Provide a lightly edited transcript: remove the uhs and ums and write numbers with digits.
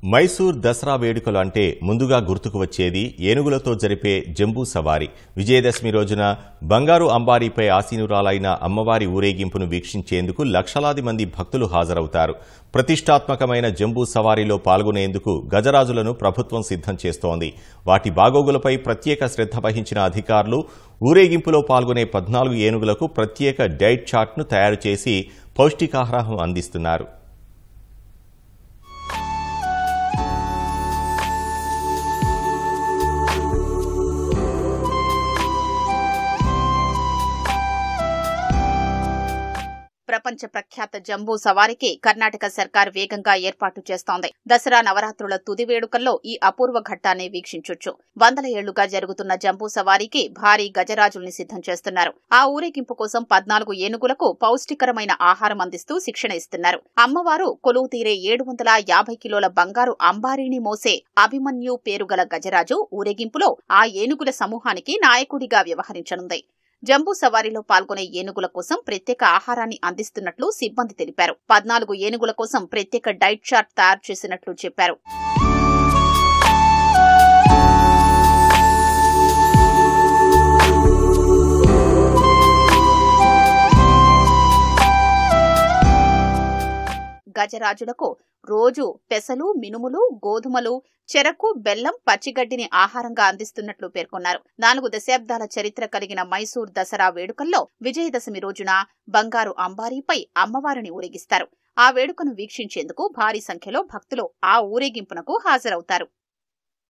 మైసూర్ దసరా వేడుకలు అంటే ముందుగా గుర్తుకు వచ్చేది ఏనుగులతో జరిపే జంబూ సవారీ. విజయదశమి రోజున బంగారు అంబారీపై ఆసీనురాలైన అమ్మవారి ఊరేగింపును వీక్షించేందుకు లక్షలాది మంది భక్తులు హాజరవుతారు. ప్రతిష్టాత్మకమైన జంబూ సవారీలో పాల్గొనేందుకు గజరాజులను ప్రభుత్వం సిద్ధం చేస్తోంది. వాటి బాగోగులపై ప్రత్యేక శ్రద్ధ వహించిన అధికారులు ఊరేగింపులో పాల్గొనే 14 ఏనుగులకు ప్రత్యేక డైట్ చార్ట్ను తయారు చేసి పౌష్టికాహారం అందిస్తున్నారు. ప్రపంచ ప్రఖ్యాత జంబూ సవారికి కర్ణాటక సర్కార్ వేగంగా ఏర్పాటు చేస్తోంది. దసరా నవరాత్రుల తుది వేడుకల్లో ఈ అపూర్వ ఘట్టాన్ని వీక్షించొచ్చు. వందల ఏళ్లుగా జరుగుతున్న జంబూ సవారీకి భారీ గజరాజుల్ని సిద్ధం చేస్తున్నారు. ఆ ఊరేగింపు కోసం 14 ఏనుగులకు పౌష్టికరమైన ఆహారం అందిస్తూ శిక్షణ ఇస్తున్నారు. అమ్మవారు కొలువు తీరే 750 కిలోల బంగారు అంబారీని మోసే అభిమన్యు పేరుగల గజరాజు ఊరేగింపులో ఆ ఏనుగుల సమూహానికి నాయకుడిగా వ్యవహరించనుంది. జంబూ సవారీలో పాల్గొనే ఏనుగుల కోసం ప్రత్యేక ఆహారాన్ని అందిస్తున్నట్లు సిబ్బంది తెలిపారు. 14 ఏనుగుల కోసం ప్రత్యేక డైట్ చార్ట్ తయారు చేసినట్లు చెప్పారు. గజరాజులకు రోజు పెసలు, మినుములు, గోధుమలు, చెరకు, బెల్లం, పచ్చిగడ్డిని ఆహారంగా అందిస్తున్నట్లు పేర్కొన్నారు. 4 దశాబ్దాల చరిత్ర కలిగిన మైసూర్ దసరా వేడుకల్లో విజయదశమి రోజున బంగారు అంబారీపై అమ్మవారిని ఊరేగిస్తారు. ఆ వేడుకను వీక్షించేందుకు భారీ సంఖ్యలో భక్తులు ఆ ఊరేగింపునకు హాజరవుతారు.